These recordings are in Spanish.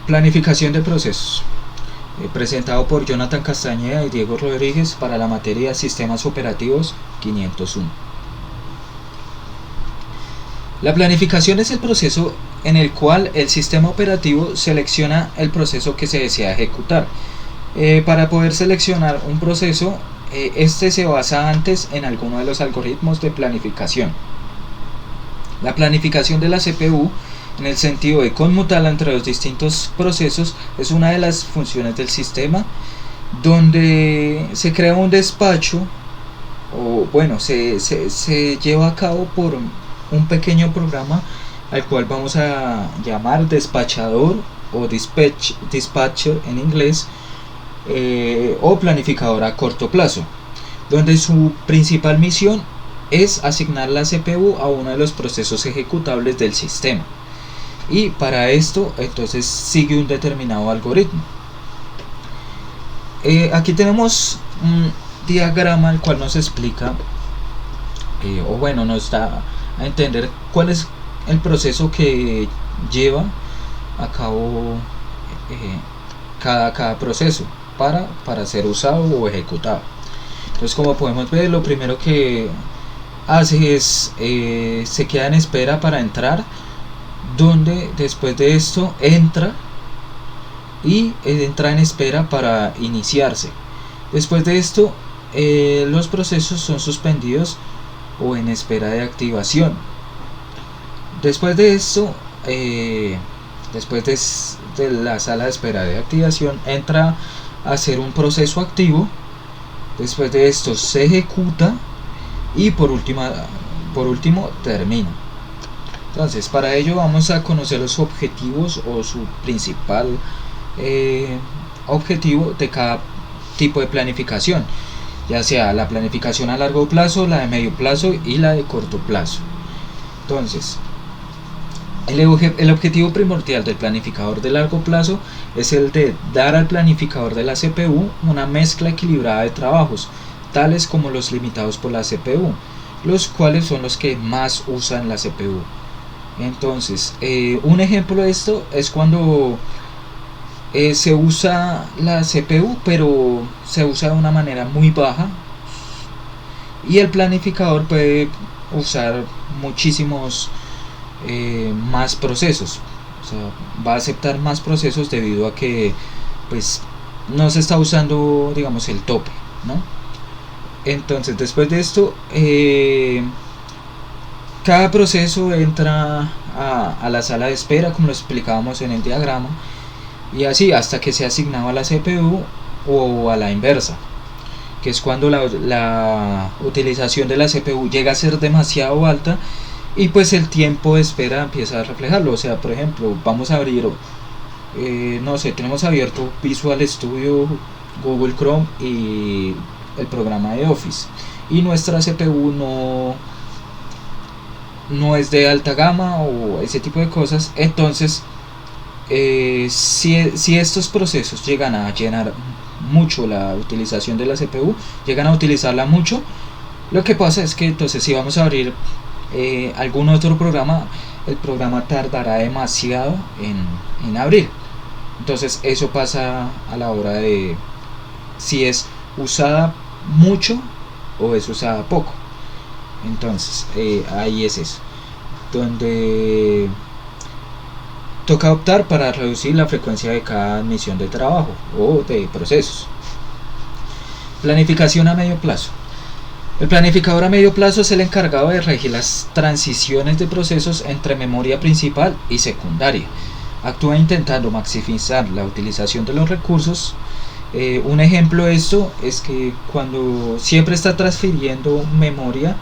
Planificación de procesos. Presentado por Jonathan Castañeda y Diego Rodríguez para la materia Sistemas Operativos 501. La planificación es el proceso en el cual el sistema operativo selecciona el proceso que se desea ejecutar. Para poder seleccionar un proceso, este se basa antes en alguno de los algoritmos de planificación. La planificación de la CPU, en el sentido de conmutarla entre los distintos procesos, es una de las funciones del sistema, donde se crea un despacho, o bueno, se lleva a cabo por un pequeño programa al cual vamos a llamar despachador o dispatcher en inglés, o planificador a corto plazo, donde su principal misión es asignar la CPU a uno de los procesos ejecutables del sistema, y para esto entonces sigue un determinado algoritmo. Aquí tenemos un diagrama el cual nos explica, o bueno, nos da a entender cuál es el proceso que lleva a cabo cada proceso para ser usado o ejecutado. Entonces, como podemos ver, lo primero que hace es se queda en espera para entrar, donde después de esto entra y entra en espera para iniciarse. Después de esto los procesos son suspendidos o en espera de activación. Después de esto, después de la sala de espera de activación, entra a hacer un proceso activo. Después de esto se ejecuta y por último termina. Entonces, para ello vamos a conocer los objetivos o su principal objetivo de cada tipo de planificación, ya sea la planificación a largo plazo, la de medio plazo y la de corto plazo. Entonces, el objetivo primordial del planificador de largo plazo es el de dar al planificador de la CPU una mezcla equilibrada de trabajos, tales como los limitados por la CPU, los cuales son los que más usan la CPU. Entonces, un ejemplo de esto es cuando se usa la CPU, pero se usa de una manera muy baja, y el planificador puede usar muchísimos más procesos. O sea, va a aceptar más procesos debido a que pues no se está usando, digamos, el tope, ¿no? Entonces, después de esto, cada proceso entra a la sala de espera, como lo explicábamos en el diagrama, y así hasta que sea asignado a la CPU o a la inversa, que es cuando la utilización de la CPU llega a ser demasiado alta y pues el tiempo de espera empieza a reflejarlo. O sea, por ejemplo, vamos a abrir, no sé, tenemos abierto Visual Studio, Google Chrome y el programa de Office, y nuestra CPU no es de alta gama o ese tipo de cosas. Entonces, si estos procesos llegan a llenar mucho la utilización de la CPU, llegan a utilizarla mucho, lo que pasa es que entonces si vamos a abrir algún otro programa, el programa tardará demasiado en abrir. Entonces eso pasa a la hora de si es usada mucho o es usada poco. Entonces ahí es eso, donde toca optar para reducir la frecuencia de cada admisión de trabajo o de procesos. Planificación a medio plazo. El planificador a medio plazo es el encargado de regir las transiciones de procesos entre memoria principal y secundaria. Actúa intentando maximizar la utilización de los recursos. Un ejemplo de esto es que cuando siempre está transfiriendo memoria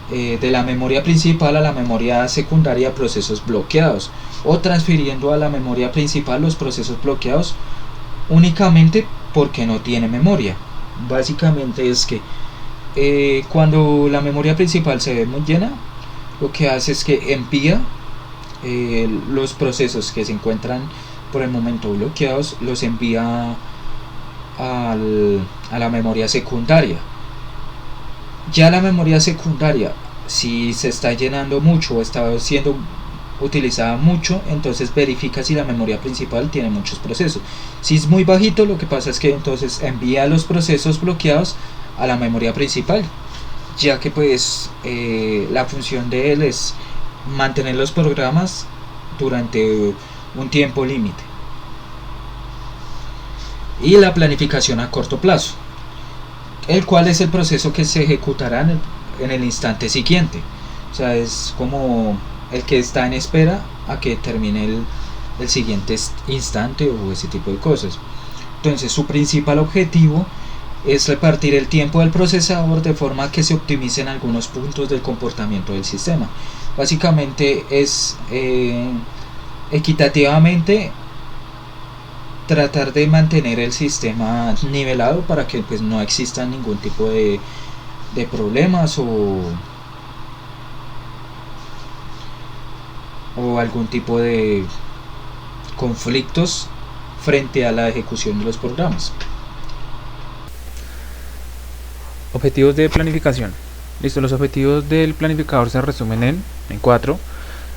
de la memoria principal a la memoria secundaria procesos bloqueados, o transfiriendo a la memoria principal los procesos bloqueados únicamente porque no tiene memoria. Básicamente es que cuando la memoria principal se ve muy llena, lo que hace es que envía los procesos que se encuentran por el momento bloqueados, los envía a la memoria secundaria. Ya la memoria secundaria, si se está llenando mucho o está siendo utilizada mucho, entonces verifica si la memoria principal tiene muchos procesos. Si es muy bajito, lo que pasa es que entonces envía los procesos bloqueados a la memoria principal, ya que pues la función de él es mantener los programas durante un tiempo límite. Y la planificación a corto plazo, el cual es el proceso que se ejecutará en el instante siguiente. O sea, es como el que está en espera a que termine el siguiente instante o ese tipo de cosas. Entonces, su principal objetivo es repartir el tiempo del procesador de forma que se optimicen algunos puntos del comportamiento del sistema. Básicamente es equitativamente tratar de mantener el sistema nivelado para que pues no exista ningún tipo de problemas o algún tipo de conflictos frente a la ejecución de los programas. Objetivos de planificación. Listo, los objetivos del planificador se resumen en 4.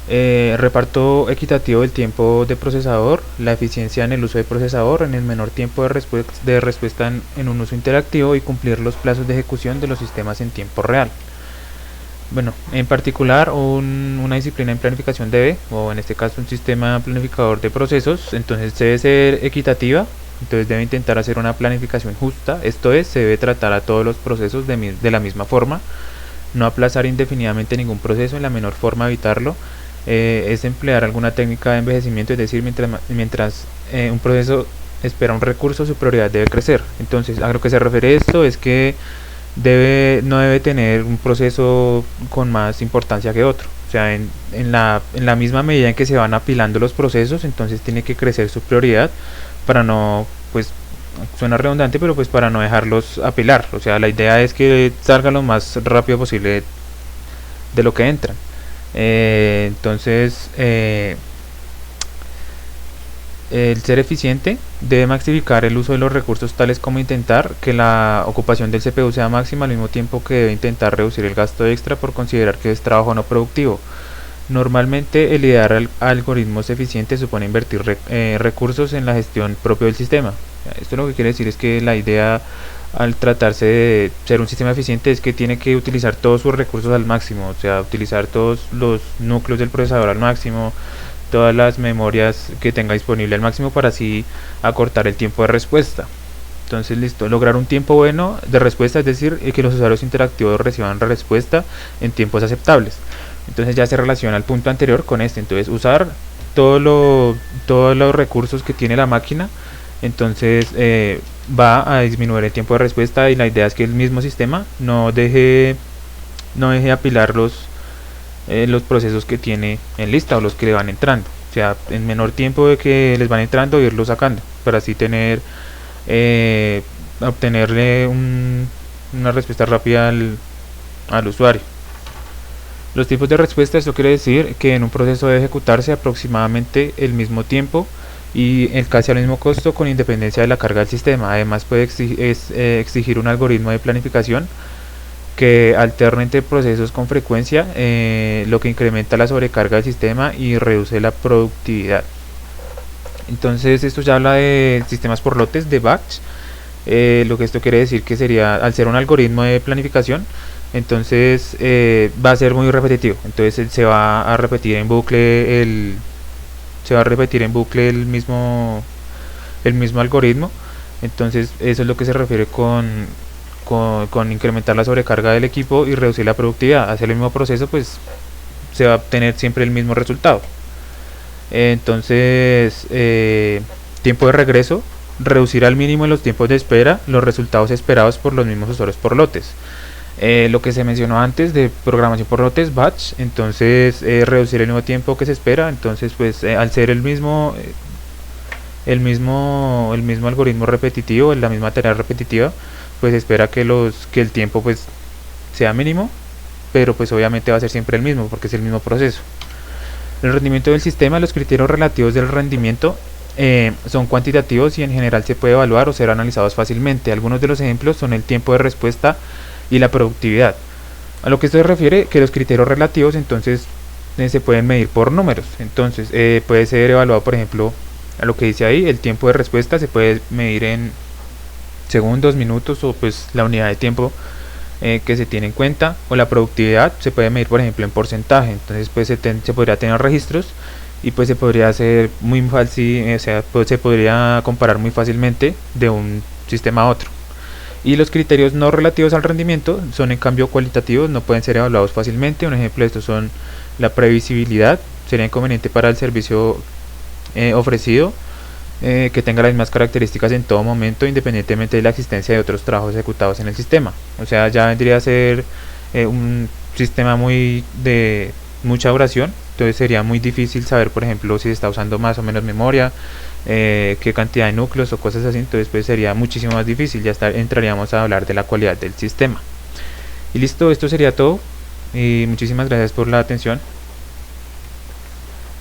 Reparto equitativo del tiempo de procesador, la eficiencia en el uso de procesador, en el menor tiempo de respuesta en un uso interactivo y cumplir los plazos de ejecución de los sistemas en tiempo real. Bueno, en particular una disciplina en planificación debe, o en este caso un sistema planificador de procesos, entonces debe ser equitativa, entonces debe intentar hacer una planificación justa, esto es, se debe tratar a todos los procesos de la misma forma, no aplazar indefinidamente ningún proceso, en la menor forma evitarlo, es emplear alguna técnica de envejecimiento, es decir, mientras un proceso espera un recurso, su prioridad debe crecer. Entonces, a lo que se refiere esto es que no debe tener un proceso con más importancia que otro. O sea, en la misma medida en que se van apilando los procesos, entonces tiene que crecer su prioridad para no, pues, suena redundante, pero pues para no dejarlos apilar. O sea, la idea es que salga lo más rápido posible de lo que entran. Entonces, el ser eficiente debe maximizar el uso de los recursos, tales como intentar que la ocupación del CPU sea máxima, al mismo tiempo que debe intentar reducir el gasto extra por considerar que es trabajo no productivo. Normalmente el idear algoritmos eficientes supone invertir recursos en la gestión propia del sistema. Esto lo que quiere decir es que la idea al tratarse de ser un sistema eficiente es que tiene que utilizar todos sus recursos al máximo, o sea, utilizar todos los núcleos del procesador al máximo, todas las memorias que tenga disponible al máximo para así acortar el tiempo de respuesta. Entonces, listo, lograr un tiempo bueno de respuesta, es decir, que los usuarios interactivos reciban respuesta en tiempos aceptables. Entonces ya se relaciona al punto anterior con este, entonces usar todos los recursos que tiene la máquina, entonces va a disminuir el tiempo de respuesta, y la idea es que el mismo sistema no deje apilar los procesos que tiene en lista o los que le van entrando, o sea, en menor tiempo de que les van entrando, irlos sacando para así obtenerle una respuesta rápida al usuario. Los tiempos de respuesta, esto quiere decir que en un proceso debe ejecutarse aproximadamente el mismo tiempo y casi al mismo costo, con independencia de la carga del sistema. Además puede exigir un algoritmo de planificación que alterne entre procesos con frecuencia, lo que incrementa la sobrecarga del sistema y reduce la productividad. Entonces esto ya habla de sistemas por lotes, de batch. Lo que esto quiere decir que sería, al ser un algoritmo de planificación, entonces va a ser muy repetitivo, entonces se va a repetir en bucle el mismo algoritmo. Entonces eso es lo que se refiere con incrementar la sobrecarga del equipo y reducir la productividad. Hacer el mismo proceso, pues se va a obtener siempre el mismo resultado. Entonces, tiempo de regreso, reducir al mínimo los tiempos de espera los resultados esperados por los mismos usuarios por lotes. Lo que se mencionó antes de programación por lotes, batch, entonces reducir el mismo tiempo que se espera. Entonces, pues al ser el mismo algoritmo repetitivo, la misma tarea repetitiva, pues espera que el tiempo pues sea mínimo, pero pues obviamente va a ser siempre el mismo porque es el mismo proceso. El rendimiento del sistema, los criterios relativos del rendimiento son cuantitativos y en general se puede evaluar o ser analizados fácilmente. Algunos de los ejemplos son el tiempo de respuesta y la productividad. A lo que esto se refiere, que los criterios relativos, entonces se pueden medir por números. Entonces puede ser evaluado, por ejemplo, a lo que dice ahí, el tiempo de respuesta se puede medir en segundos, minutos o pues la unidad de tiempo que se tiene en cuenta, o la productividad se puede medir por ejemplo en porcentaje. Entonces pues se podría tener registros y pues se podría hacer muy fácil, o sea, pues, se podría comparar muy fácilmente de un sistema a otro. Y los criterios no relativos al rendimiento son en cambio cualitativos, no pueden ser evaluados fácilmente. Un ejemplo de estos son la previsibilidad, sería inconveniente para el servicio ofrecido que tenga las mismas características en todo momento, independientemente de la existencia de otros trabajos ejecutados en el sistema. O sea, ya vendría a ser un sistema muy de mucha duración, entonces sería muy difícil saber, por ejemplo, si se está usando más o menos memoria, qué cantidad de núcleos o cosas así. Entonces pues sería muchísimo más difícil, ya entraríamos a hablar de la cualidad del sistema. Y listo, esto sería todo y muchísimas gracias por la atención.